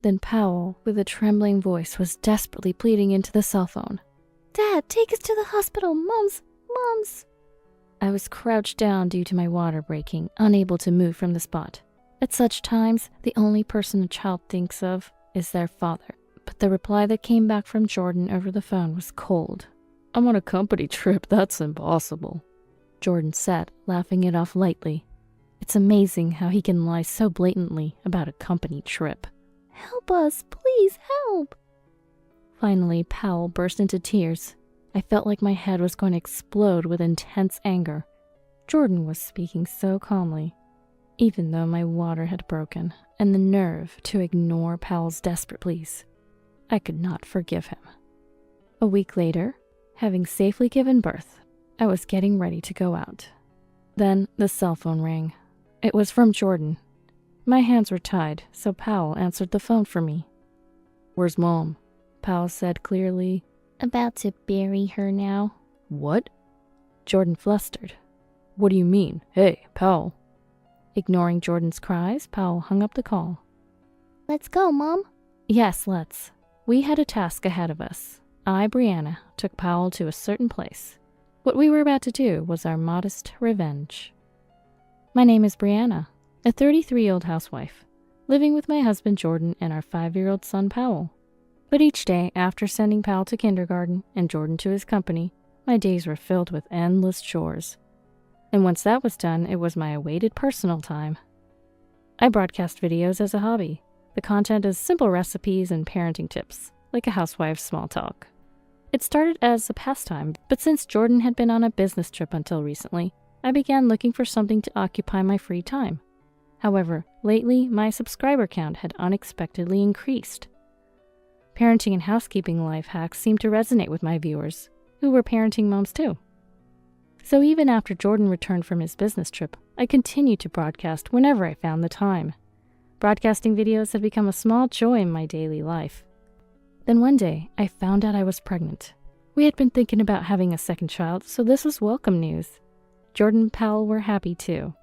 Then Powell, with a trembling voice, was desperately pleading into the cell phone. "Dad, take us to the hospital! Mom's! I was crouched down due to my water breaking, unable to move from the spot. At such times, the only person a child thinks of is their father. But the reply that came back from Jordan over the phone was cold. "I'm on a company trip, that's impossible," Jordan said, laughing it off lightly. It's amazing how he can lie so blatantly about a company trip. "Help us, please help!" Finally, Powell burst into tears. I felt like my head was going to explode with intense anger. Jordan was speaking so calmly, even though my water had broken, and the nerve to ignore Powell's desperate pleas. I could not forgive him. A week later, having safely given birth, I was getting ready to go out. Then the cell phone rang. It was from Jordan. My hands were tied, so Powell answered the phone for me. "Where's Mom?" Powell said clearly. "About to bury her now." "What?" Jordan flustered. "What do you mean? Hey, Powell." Ignoring Jordan's cries, Powell hung up the call. "Let's go, Mom." "Yes, let's." We had a task ahead of us. I, Brianna, took Powell to a certain place. What we were about to do was our modest revenge. My name is Brianna, a 33-year-old housewife, living with my husband Jordan and our 5-year-old son Powell. But each day, after sending Powell to kindergarten and Jordan to his company, my days were filled with endless chores. And once that was done, it was my awaited personal time. I broadcast videos as a hobby. The content is simple recipes and parenting tips, like a housewife's small talk. It started as a pastime, but since Jordan had been on a business trip until recently, I began looking for something to occupy my free time. However, lately, my subscriber count had unexpectedly increased. Parenting and housekeeping life hacks seemed to resonate with my viewers, who were parenting moms too. So even after Jordan returned from his business trip, I continued to broadcast whenever I found the time. Broadcasting videos had become a small joy in my daily life. Then one day, I found out I was pregnant. We had been thinking about having a second child, so this was welcome news. Jordan and Powell were happy too.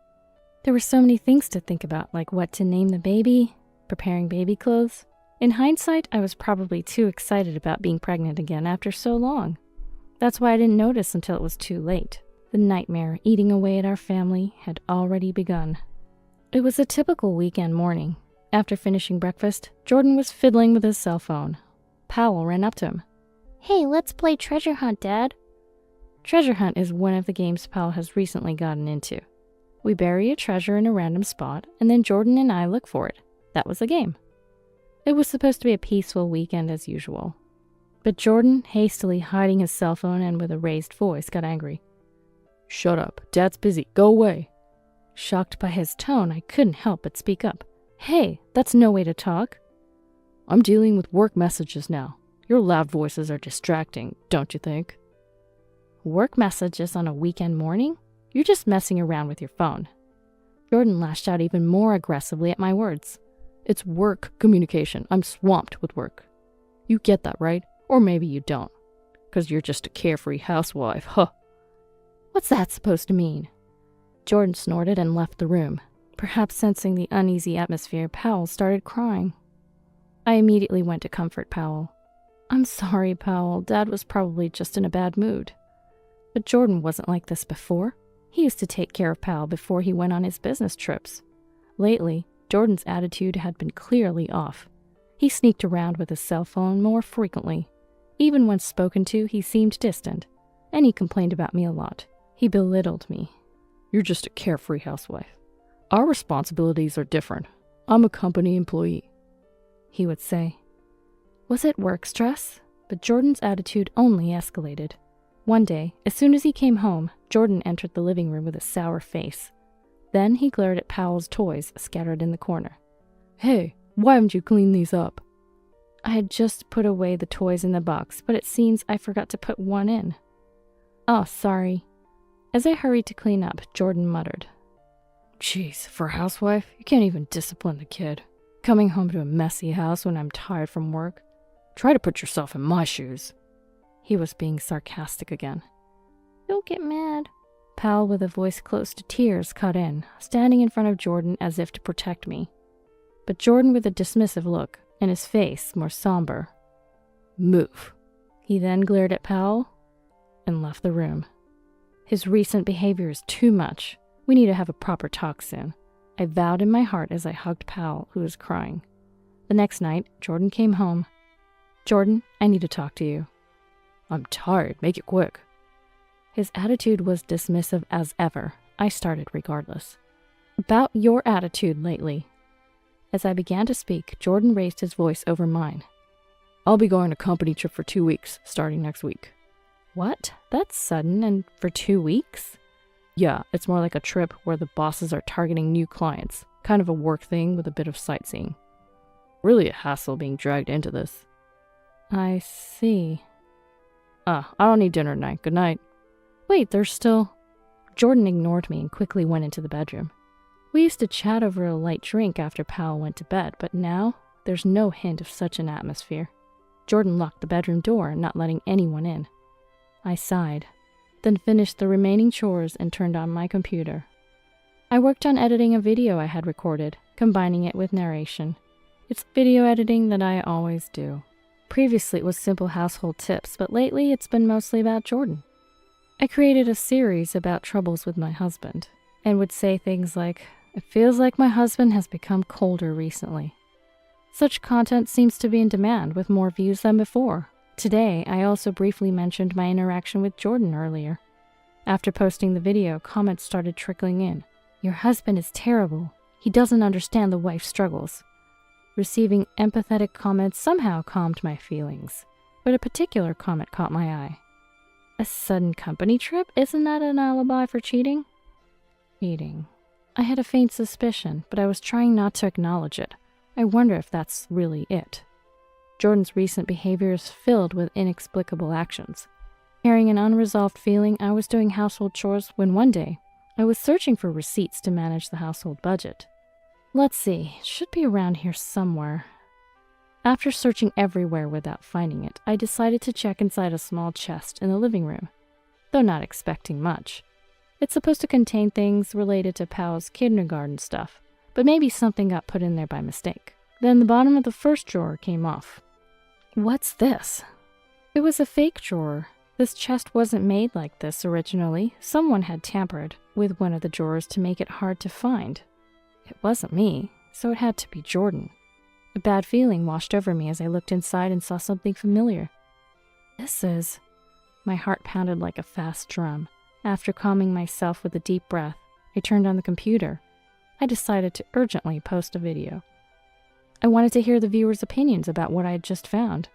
There were so many things to think about, like what to name the baby, preparing baby clothes. In hindsight, I was probably too excited about being pregnant again after so long. That's why I didn't notice until it was too late. The nightmare eating away at our family had already begun. It was a typical weekend morning. After finishing breakfast, Jordan was fiddling with his cell phone. Powell ran up to him. "Hey, let's play treasure hunt, Dad." Treasure hunt is one of the games Powell has recently gotten into. We bury a treasure in a random spot, and then Jordan and I look for it. That was the game. It was supposed to be a peaceful weekend as usual. But Jordan, hastily hiding his cell phone and with a raised voice, got angry. "Shut up. Dad's busy. Go away." Shocked by his tone, I couldn't help but speak up. "Hey, that's no way to talk." "I'm dealing with work messages now. Your loud voices are distracting, don't you think?" "Work messages on a weekend morning? You're just messing around with your phone." Jordan lashed out even more aggressively at my words. "It's work communication. I'm swamped with work. You get that, right? Or maybe you don't. 'Cause you're just a carefree housewife, huh?" "What's that supposed to mean?" Jordan snorted and left the room. Perhaps sensing the uneasy atmosphere, Powell started crying. I immediately went to comfort Powell. "I'm sorry, Powell. Dad was probably just in a bad mood." But Jordan wasn't like this before. He used to take care of Powell before he went on his business trips. Lately, Jordan's attitude had been clearly off. He sneaked around with his cell phone more frequently. Even when spoken to, he seemed distant, and he complained about me a lot. He belittled me. "You're just a carefree housewife. Our responsibilities are different. I'm a company employee," he would say. Was it work stress? But Jordan's attitude only escalated. One day, as soon as he came home, Jordan entered the living room with a sour face. Then he glared at Powell's toys scattered in the corner. "Hey, why haven't you cleaned these up?" I had just put away the toys in the box, but it seems I forgot to put one in. "Oh, sorry." As I hurried to clean up, Jordan muttered, "Jeez, for a housewife, you can't even discipline the kid. Coming home to a messy house when I'm tired from work. Try to put yourself in my shoes." He was being sarcastic again. "Don't get mad." Powell, with a voice close to tears, cut in, standing in front of Jordan as if to protect me. But Jordan, with a dismissive look, and his face more somber. "Move." He then glared at Powell and left the room. "His recent behavior is too much. We need to have a proper talk soon," I vowed in my heart as I hugged Powell, who was crying. The next night, Jordan came home. "Jordan, I need to talk to you." "I'm tired. Make it quick." His attitude was dismissive as ever. I started regardless. "About your attitude lately." As I began to speak, Jordan raised his voice over mine. "I'll be going on a company trip for 2 weeks, starting next week." "What? That's sudden, and for 2 weeks?" "Yeah, it's more like a trip where the bosses are targeting new clients. Kind of a work thing with a bit of sightseeing. Really a hassle being dragged into this." "I see." I don't need dinner tonight. Good night." "Wait, there's still..." Jordan ignored me and quickly went into the bedroom. We used to chat over a light drink after Powell went to bed, but now there's no hint of such an atmosphere. Jordan locked the bedroom door, not letting anyone in. I sighed, then finished the remaining chores and turned on my computer. I worked on editing a video I had recorded, combining it with narration. It's video editing that I always do. Previously it was simple household tips, but lately it's been mostly about Jordan. I created a series about troubles with my husband, and would say things like, "It feels like my husband has become colder recently." Such content seems to be in demand, with more views than before. Today, I also briefly mentioned my interaction with Jordan earlier. After posting the video, comments started trickling in. "Your husband is terrible. He doesn't understand the wife's struggles." Receiving empathetic comments somehow calmed my feelings, but a particular comment caught my eye. "A sudden company trip? Isn't that an alibi for cheating?" Cheating. I had a faint suspicion, but I was trying not to acknowledge it. I wonder if that's really it. Jordan's recent behavior is filled with inexplicable actions. Carrying an unresolved feeling, I was doing household chores when one day, I was searching for receipts to manage the household budget. Let's see, it should be around here somewhere. After searching everywhere without finding it, I decided to check inside a small chest in the living room, though not expecting much. It's supposed to contain things related to Powell's kindergarten stuff, but maybe something got put in there by mistake. Then the bottom of the first drawer came off. What's this? It was a fake drawer. This chest wasn't made like this originally. Someone had tampered with one of the drawers to make it hard to find. It wasn't me, so it had to be Jordan. A bad feeling washed over me as I looked inside and saw something familiar. This is... My heart pounded like a fast drum. After calming myself with a deep breath, I turned on the computer. I decided to urgently post a video. I wanted to hear the viewers' opinions about what I had just found.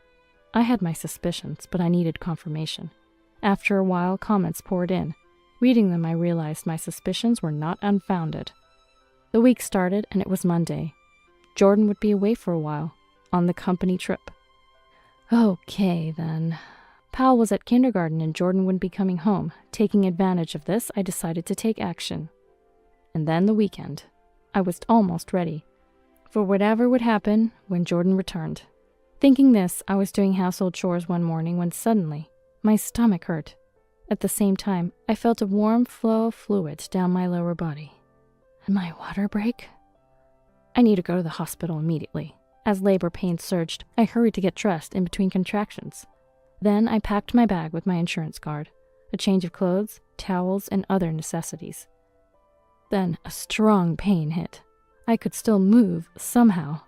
I had my suspicions, but I needed confirmation. After a while, comments poured in. Reading them, I realized my suspicions were not unfounded. The week started, and it was Monday. Jordan would be away for a while, on the company trip. Okay, then. Powell was at kindergarten and Jordan wouldn't be coming home. Taking advantage of this, I decided to take action. And then the weekend. I was almost ready for whatever would happen when Jordan returned. Thinking this, I was doing household chores one morning when suddenly, my stomach hurt. At the same time, I felt a warm flow of fluid down my lower body. Did my water break? I need to go to the hospital immediately. As labor pains surged, I hurried to get dressed in between contractions. Then I packed my bag with my insurance card, a change of clothes, towels, and other necessities. Then a strong pain hit. I could still move, somehow.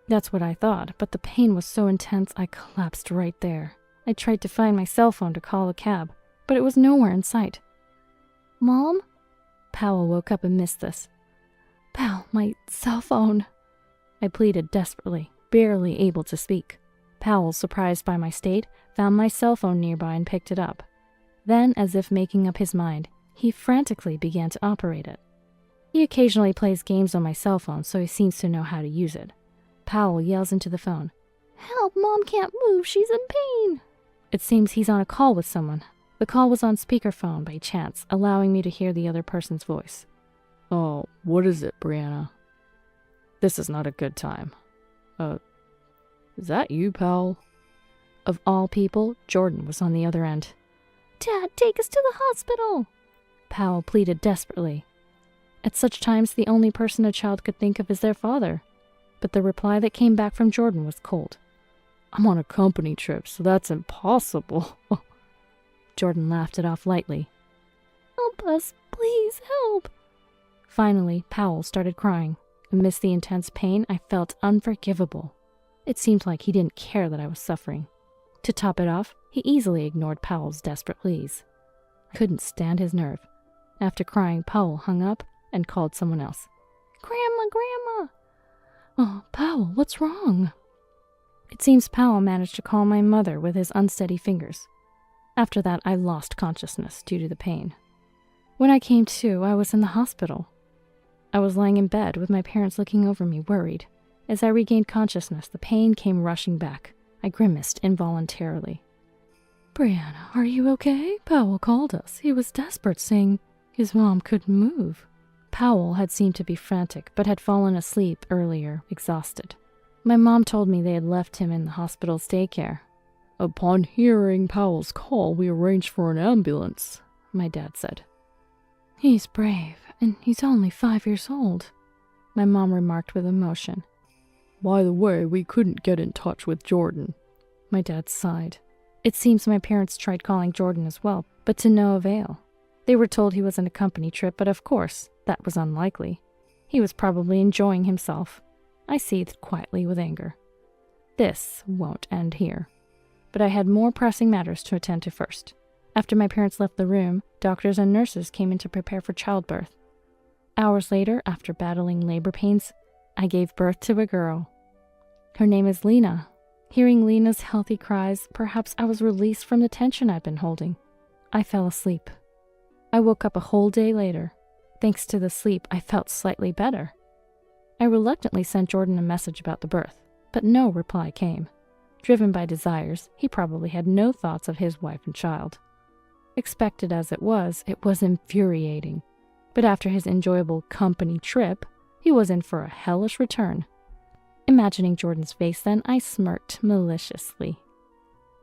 That's what I thought, but the pain was so intense I collapsed right there. I tried to find my cell phone to call a cab, but it was nowhere in sight. Mom? Powell woke up and missed this. Pal, my cell phone. I pleaded desperately, barely able to speak. Powell, surprised by my state, found my cell phone nearby and picked it up. Then, as if making up his mind, he frantically began to operate it. He occasionally plays games on my cell phone, so he seems to know how to use it. Powell yells into the phone. Help, Mom can't move, she's in pain. It seems he's on a call with someone. The call was on speakerphone by chance, allowing me to hear the other person's voice. Oh, what is it, Brianna? This is not a good time. Is that you, Powell? Of all people, Jordan was on the other end. Dad, take us to the hospital! Powell pleaded desperately. At such times, the only person a child could think of is their father. but the reply that came back from Jordan was cold. "I'm on a company trip, so that's impossible." Jordan laughed it off lightly. "Help us, please help." Finally, Powell started crying. Amidst the intense pain, I felt unforgivable. It seemed like he didn't care that I was suffering. To top it off, he easily ignored Powell's desperate pleas. I couldn't stand his nerve. After crying, Powell hung up and called someone else. Grandma! "Oh, Powell, what's wrong?" It seems Powell managed to call my mother with his unsteady fingers. After that, I lost consciousness due to the pain. When I came to, I was in the hospital. I was lying in bed with my parents looking over me, worried. As I regained consciousness, the pain came rushing back. I grimaced involuntarily. "Brianna, are you okay? Powell called us. He was desperate, saying his mom couldn't move." Powell had seemed to be frantic, but had fallen asleep earlier, exhausted. My mom told me they had left him in the hospital's daycare. "Upon hearing Powell's call, we arranged for an ambulance," my dad said. "He's brave, and he's only 5 years old," my mom remarked with emotion. "By the way, we couldn't get in touch with Jordan," my dad sighed. It seems my parents tried calling Jordan as well, but to no avail. They were told he was on a company trip, but of course, that was unlikely. He was probably enjoying himself. I seethed quietly with anger. This won't end here. But I had more pressing matters to attend to first. After my parents left the room, doctors and nurses came in to prepare for childbirth. Hours later, after battling labor pains, I gave birth to a girl. Her name is Lena. Hearing Lena's healthy cries, perhaps I was released from the tension I'd been holding. I fell asleep. I woke up a whole day later. Thanks to the sleep, I felt slightly better. I reluctantly sent Jordan a message about the birth, but no reply came. Driven by desires, he probably had no thoughts of his wife and child. Expected as it was infuriating. But after his enjoyable company trip, he was in for a hellish return. Imagining Jordan's face then, I smirked maliciously.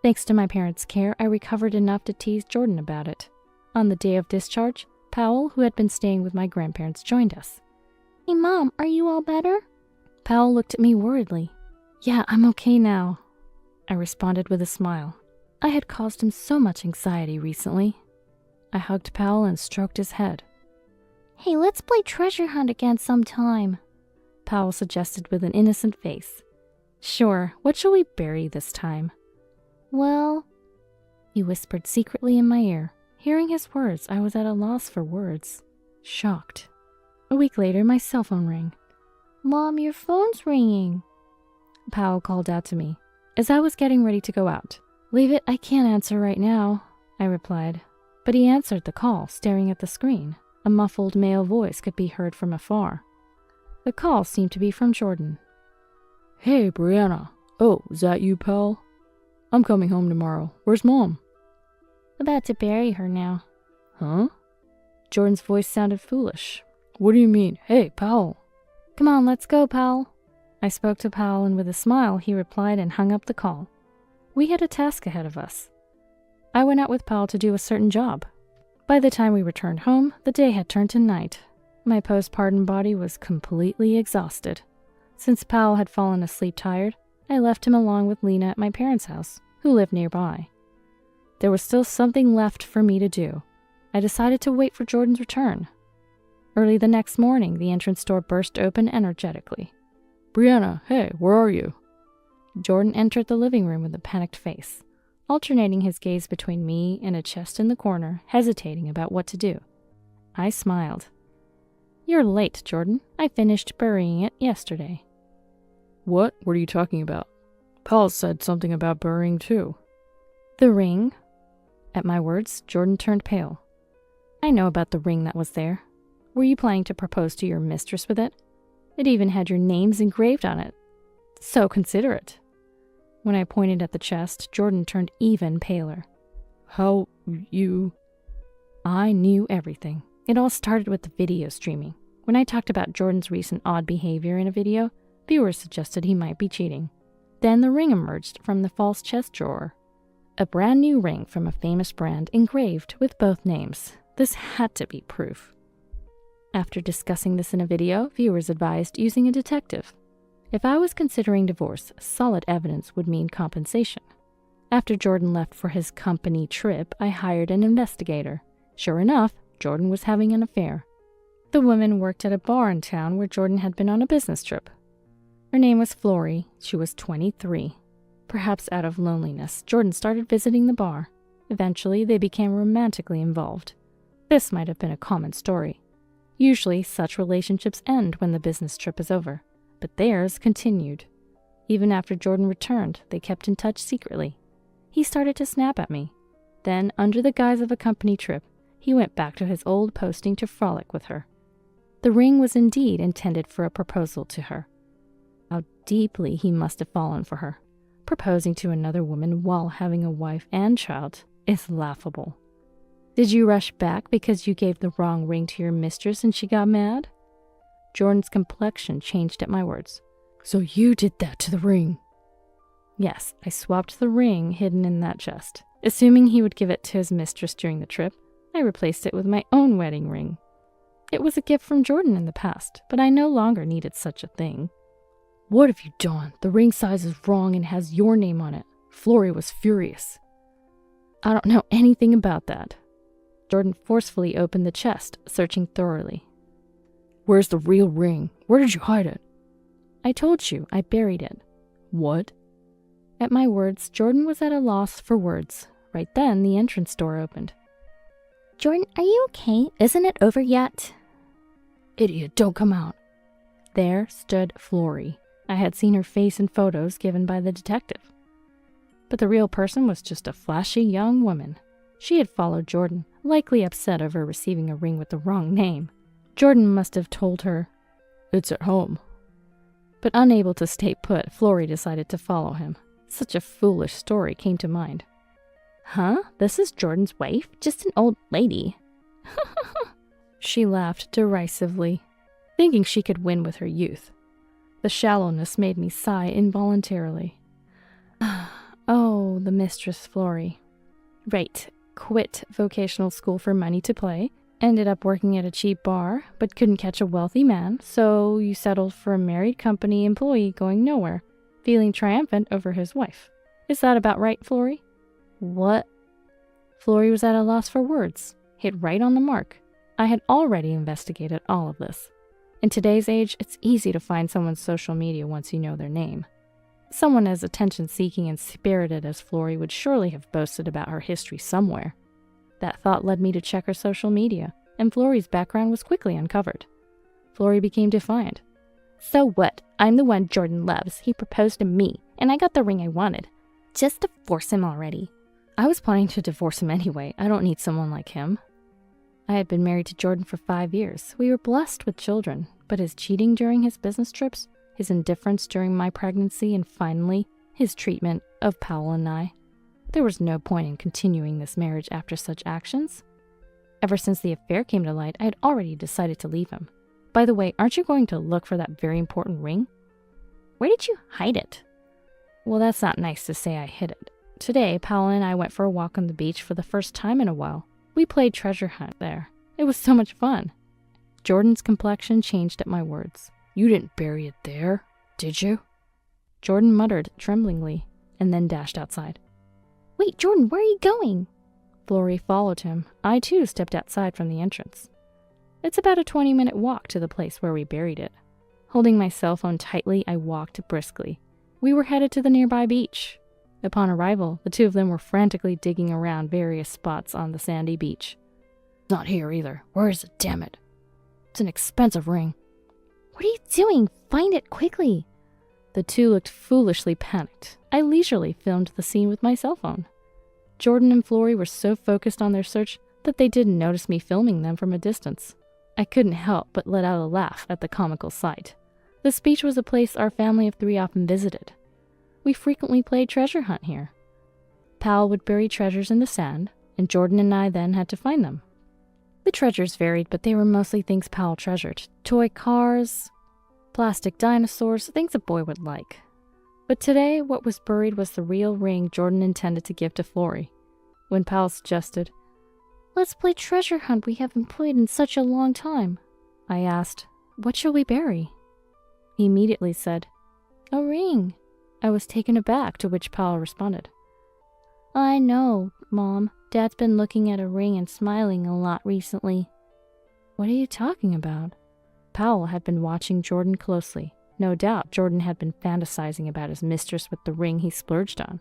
Thanks to my parents' care, I recovered enough to tease Jordan about it. On the day of discharge, Powell, who had been staying with my grandparents, joined us. "Hey, Mom, are you all better?" Powell looked at me worriedly. "Yeah, I'm okay now," I responded with a smile. I had caused him so much anxiety recently. I hugged Powell and stroked his head. "Hey, let's play treasure hunt again sometime," Powell suggested with an innocent face. "Sure, what shall we bury this time?" "Well," he whispered secretly in my ear. Hearing his words, I was at a loss for words. Shocked. A week later, my cell phone rang. "Mom, your phone's ringing," Powell called out to me, as I was getting ready to go out. "Leave it, I can't answer right now," I replied. But he answered the call, staring at the screen. A muffled male voice could be heard from afar. The call seemed to be from Jordan. "Hey, Brianna. Oh, is that you, pal? I'm coming home tomorrow. Where's Mom?" "About to bury her now." "Huh?" Jordan's voice sounded foolish. "What do you mean? Hey, pal." "Come on, let's go, pal." I spoke to Powell, and with a smile, he replied and hung up the call. We had a task ahead of us. I went out with Powell to do a certain job. By the time we returned home, the day had turned to night. My postpartum body was completely exhausted. Since Powell had fallen asleep tired, I left him along with Lena at my parents' house, who lived nearby. There was still something left for me to do. I decided to wait for Jordan's return. Early the next morning, the entrance door burst open energetically. "Brianna, hey, where are you?" Jordan entered the living room with a panicked face, alternating his gaze between me and a chest in the corner, hesitating about what to do. I smiled. "You're late, Jordan. I finished burying it yesterday." "What? What are you talking about? Paul said something about burying too." "The ring?" At my words, Jordan turned pale. "I know about the ring that was there. Were you planning to propose to your mistress with it? It even had your names engraved on it. So considerate." When I pointed at the chest, Jordan turned even paler. "How you—" I knew everything. It all started with the video streaming. When I talked about Jordan's recent odd behavior in a video, viewers suggested he might be cheating. Then the ring emerged from the false chest drawer. A brand new ring from a famous brand engraved with both names. This had to be proof. After discussing this in a video, viewers advised using a detective. If I was considering divorce, solid evidence would mean compensation. After Jordan left for his company trip, I hired an investigator. Sure enough, Jordan was having an affair. The woman worked at a bar in town where Jordan had been on a business trip. Her name was Flory. She was 23. Perhaps out of loneliness, Jordan started visiting the bar. Eventually, they became romantically involved. This might have been a common story. Usually, such relationships end when the business trip is over, but theirs continued. Even after Jordan returned, they kept in touch secretly. He started to snap at me. Then, under the guise of a company trip, he went back to his old posting to frolic with her. The ring was indeed intended for a proposal to her. How deeply he must have fallen for her. Proposing to another woman while having a wife and child is laughable. Did you rush back because you gave the wrong ring to your mistress and she got mad? Jordan's complexion changed at my words. So you did that to the ring? Yes, I swapped the ring hidden in that chest. Assuming he would give it to his mistress during the trip, I replaced it with my own wedding ring. It was a gift from Jordan in the past, but I no longer needed such a thing. What have you done? The ring size is wrong and has your name on it. Flory was furious. I don't know anything about that. Jordan forcefully opened the chest, searching thoroughly. Where's the real ring? Where did you hide it? I told you, I buried it. What? At my words, Jordan was at a loss for words. Right then, the entrance door opened. Jordan, are you okay? Isn't it over yet? Idiot, don't come out. There stood Flory. I had seen her face in photos given by the detective. But the real person was just a flashy young woman. She had followed Jordan, likely upset over receiving a ring with the wrong name. Jordan must have told her, "It's at home." But unable to stay put, Flory decided to follow him. Such a foolish story came to mind. Huh? This is Jordan's wife? Just an old lady. She laughed derisively, thinking she could win with her youth. The shallowness made me sigh involuntarily. Oh, the mistress Flory. Right, quit vocational school for money to play, ended up working at a cheap bar, but couldn't catch a wealthy man, so you settled for a married company employee going nowhere, feeling triumphant over his wife. Is that about right, Flory? What? Flory was at a loss for words, hit right on the mark. I had already investigated all of this. In today's age, it's easy to find someone's social media once you know their name. Someone as attention-seeking and spirited as Flory would surely have boasted about her history somewhere. That thought led me to check her social media, and Flory's background was quickly uncovered. Flory became defiant. So what? I'm the one Jordan loves. He proposed to me, and I got the ring I wanted. Just divorce him already. I was planning to divorce him anyway. I don't need someone like him. I had been married to Jordan for 5 years. We were blessed with children, but his cheating during his business trips, his indifference during my pregnancy, and finally, his treatment of Powell and I. There was no point in continuing this marriage after such actions. Ever since the affair came to light, I had already decided to leave him. By the way, aren't you going to look for that very important ring? Where did you hide it? Well, that's not nice to say I hid it. Today, Powell and I went for a walk on the beach for the first time in a while. We played treasure hunt there. It was so much fun. Jordan's complexion changed at my words. You didn't bury it there, did you? Jordan muttered tremblingly, and then dashed outside. Wait, Jordan, where are you going? Flory followed him. I too stepped outside from the entrance. It's about a 20-minute walk to the place where we buried it. Holding my cell phone tightly, I walked briskly. We were headed to the nearby beach. Upon arrival, the two of them were frantically digging around various spots on the sandy beach. It's not here either. Where is it, damn it? It's an expensive ring. What are you doing? Find it quickly. The two looked foolishly panicked. I leisurely filmed the scene with my cell phone. Jordan and Flory were so focused on their search that they didn't notice me filming them from a distance. I couldn't help but let out a laugh at the comical sight. This beach was a place our family of 3 often visited. We frequently played treasure hunt here. Powell would bury treasures in the sand, and Jordan and I then had to find them. The treasures varied, but they were mostly things Powell treasured. Toy cars, plastic dinosaurs, things a boy would like. But today, what was buried was the real ring Jordan intended to give to Flory. When Powell suggested, "Let's play treasure hunt we haven't played in such a long time," I asked, "What shall we bury?" He immediately said, A ring. I was taken aback, to which Powell responded, I know, Mom. Dad's been looking at a ring and smiling a lot recently. What are you talking about? Powell had been watching Jordan closely. No doubt Jordan had been fantasizing about his mistress with the ring he splurged on.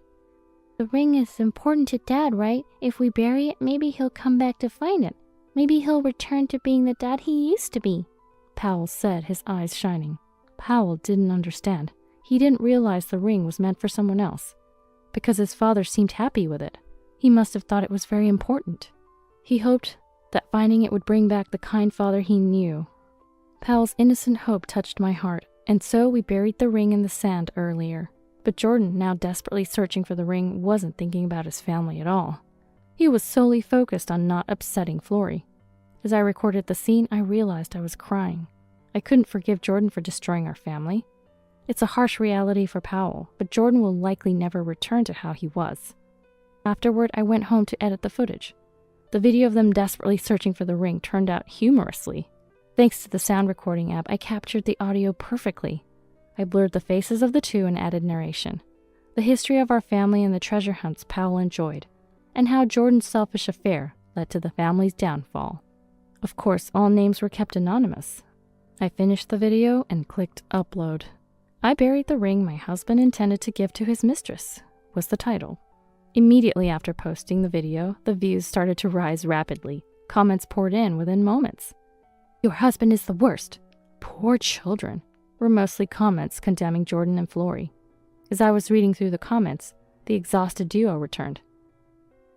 The ring is important to Dad, right? If we bury it, maybe he'll come back to find it. Maybe he'll return to being the dad he used to be, Powell said, his eyes shining. Powell didn't understand. He didn't realize the ring was meant for someone else. Because his father seemed happy with it, he must have thought it was very important. He hoped that finding it would bring back the kind father he knew. Powell's innocent hope touched my heart, and so we buried the ring in the sand earlier. But Jordan, now desperately searching for the ring, wasn't thinking about his family at all. He was solely focused on not upsetting Flory. As I recorded the scene, I realized I was crying. I couldn't forgive Jordan for destroying our family. It's a harsh reality for Powell, but Jordan will likely never return to how he was. Afterward, I went home to edit the footage. The video of them desperately searching for the ring turned out humorously. Thanks to the sound recording app, I captured the audio perfectly. I blurred the faces of the two and added narration. The history of our family and the treasure hunts Powell enjoyed, and how Jordan's selfish affair led to the family's downfall. Of course, all names were kept anonymous. I finished the video and clicked upload. I buried the ring my husband intended to give to his mistress, was the title. Immediately after posting the video, the views started to rise rapidly. Comments poured in within moments. Your husband is the worst. Poor children, were mostly comments condemning Jordan and Flory. As I was reading through the comments, the exhausted duo returned.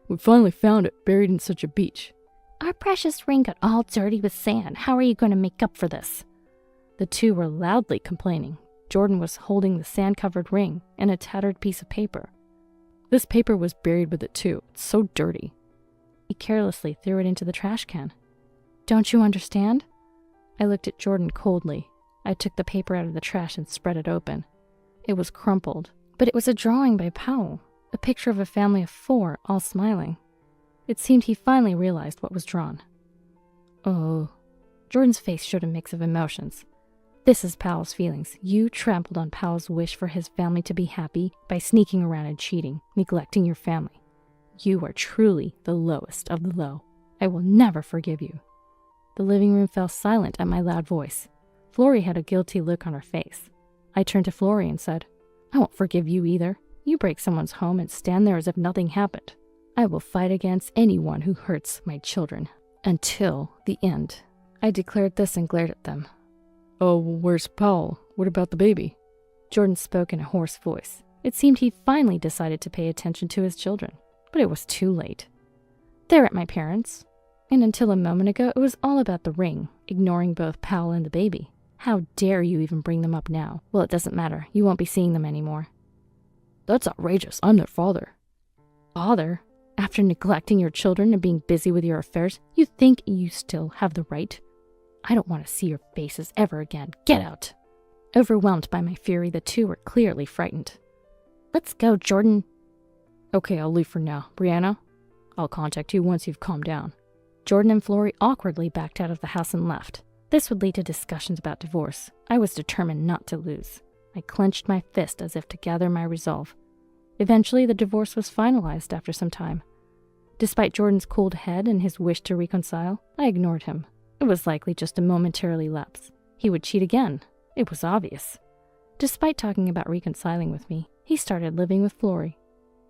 We finally found it, buried in such a beach. Our precious ring got all dirty with sand. How are you going to make up for this? The two were loudly complaining. Jordan was holding the sand-covered ring and a tattered piece of paper. This paper was buried with it too. It's so dirty. He carelessly threw it into the trash can. Don't you understand? I looked at Jordan coldly. I took the paper out of the trash and spread it open. It was crumpled, but it was a drawing by Powell, a picture of a family of 4, all smiling. It seemed he finally realized what was drawn. Oh. Jordan's face showed a mix of emotions. This is Powell's feelings. You trampled on Powell's wish for his family to be happy by sneaking around and cheating, neglecting your family. You are truly the lowest of the low. I will never forgive you. The living room fell silent at my loud voice. Flory had a guilty look on her face. I turned to Flory and said, I won't forgive you either. You break someone's home and stand there as if nothing happened. I will fight against anyone who hurts my children. Until the end. I declared this and glared at them. Oh, where's Powell? What about the baby? Jordan spoke in a hoarse voice. It seemed he finally decided to pay attention to his children, but it was too late. They're at my parents', and until a moment ago, it was all about the ring, ignoring both Powell and the baby. How dare you even bring them up now? Well, it doesn't matter. You won't be seeing them anymore. That's outrageous. I'm their father. Father? After neglecting your children and being busy with your affairs, you think you still have the right? I don't want to see your faces ever again. Get out! Overwhelmed by my fury, the two were clearly frightened. Let's go, Jordan. Okay, I'll leave for now. Brianna, I'll contact you once you've calmed down. Jordan and Flory awkwardly backed out of the house and left. This would lead to discussions about divorce. I was determined not to lose. I clenched my fist as if to gather my resolve. Eventually, the divorce was finalized after some time. Despite Jordan's cold head and his wish to reconcile, I ignored him. It was likely just a momentary lapse. He would cheat again. It was obvious. Despite talking about reconciling with me, he started living with Flory.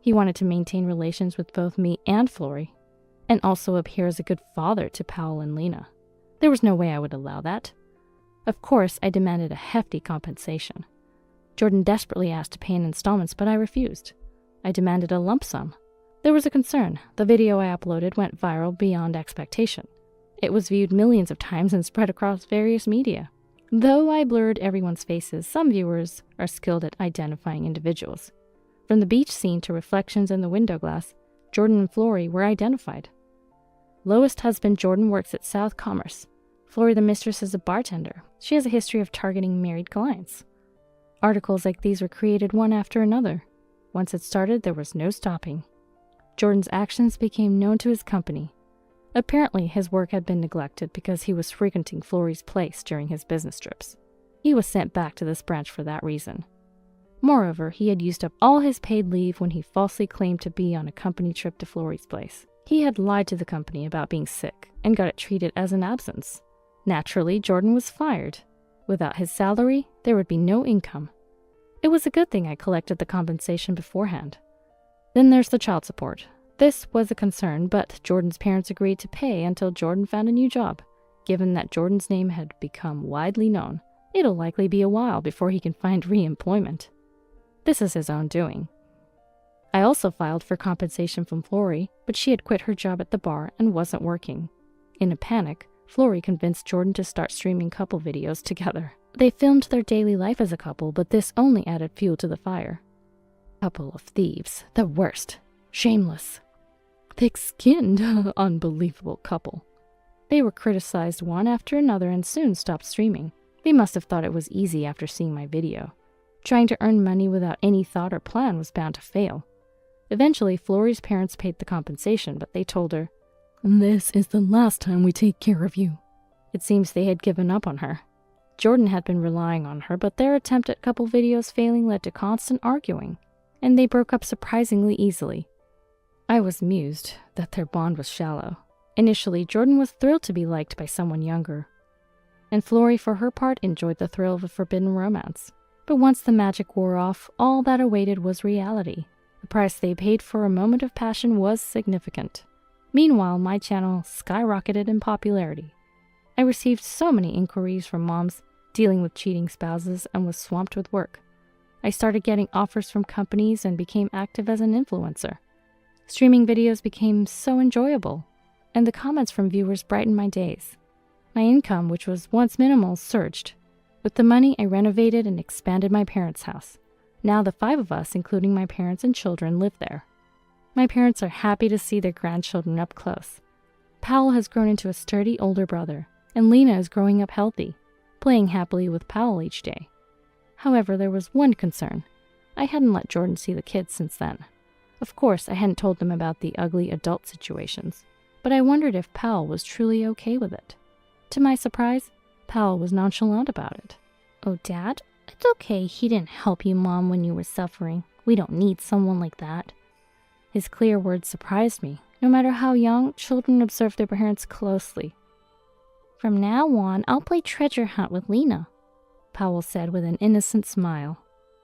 He wanted to maintain relations with both me and Flory, and also appear as a good father to Powell and Lena. There was no way I would allow that. Of course, I demanded a hefty compensation. Jordan desperately asked to pay in installments, but I refused. I demanded a lump sum. There was a concern. The video I uploaded went viral beyond expectation. It was viewed millions of times and spread across various media. Though I blurred everyone's faces, some viewers are skilled at identifying individuals. From the beach scene to reflections in the window glass, Jordan and Flory were identified. Lowest husband Jordan works at South Commerce. Flory, the mistress, is a bartender. She has a history of targeting married clients. Articles like these were created one after another. Once it started, there was no stopping. Jordan's actions became known to his company. Apparently, his work had been neglected because he was frequenting Flory's place during his business trips. He was sent back to this branch for that reason. Moreover, he had used up all his paid leave when he falsely claimed to be on a company trip to Florrie's place. He had lied to the company about being sick and got it treated as an absence. Naturally, Jordan was fired. Without his salary, there would be no income. It was a good thing I collected the compensation beforehand. Then there's the child support. This was a concern, but Jordan's parents agreed to pay until Jordan found a new job. Given that Jordan's name had become widely known, it'll likely be a while before he can find re-employment. This is his own doing. I also filed for compensation from Florrie, but she had quit her job at the bar and wasn't working. In a panic, Florrie convinced Jordan to start streaming couple videos together. They filmed their daily life as a couple, but this only added fuel to the fire. Couple of thieves, the worst. Shameless. Thick-skinned, unbelievable couple. They were criticized one after another and soon stopped streaming. They must have thought it was easy after seeing my video. Trying to earn money without any thought or plan was bound to fail. Eventually, Florrie's parents paid the compensation, but they told her, "This is the last time we take care of you." It seems they had given up on her. Jordan had been relying on her, but their attempt at couple videos failing led to constant arguing, and they broke up surprisingly easily. I was amused that their bond was shallow. Initially, Jordan was thrilled to be liked by someone younger, and Florrie, for her part, enjoyed the thrill of a forbidden romance. But once the magic wore off, all that awaited was reality. The price they paid for a moment of passion was significant. Meanwhile, my channel skyrocketed in popularity. I received so many inquiries from moms dealing with cheating spouses and was swamped with work. I started getting offers from companies and became active as an influencer. Streaming videos became so enjoyable, and the comments from viewers brightened my days. My income, which was once minimal, surged. With the money, I renovated and expanded my parents' house. Now the 5 of us, including my parents and children, live there. My parents are happy to see their grandchildren up close. Powell has grown into a sturdy older brother, and Lena is growing up healthy, playing happily with Powell each day. However, there was one concern. I hadn't let Jordan see the kids since then. Of course, I hadn't told them about the ugly adult situations, but I wondered if Powell was truly okay with it. To my surprise, Powell was nonchalant about it. "Oh, Dad, it's okay. He didn't help you, Mom, when you were suffering. We don't need someone like that." His clear words surprised me. No matter how young, children observe their parents closely. "From now on, I'll play treasure hunt with Lena," Powell said with an innocent smile.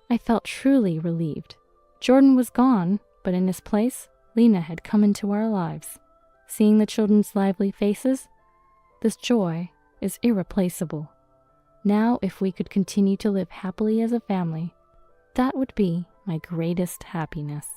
I felt truly relieved. Jordan was gone, but in his place, Lena had come into our lives. Seeing the children's lively faces, this joy is irreplaceable. Now, if we could continue to live happily as a family, that would be my greatest happiness.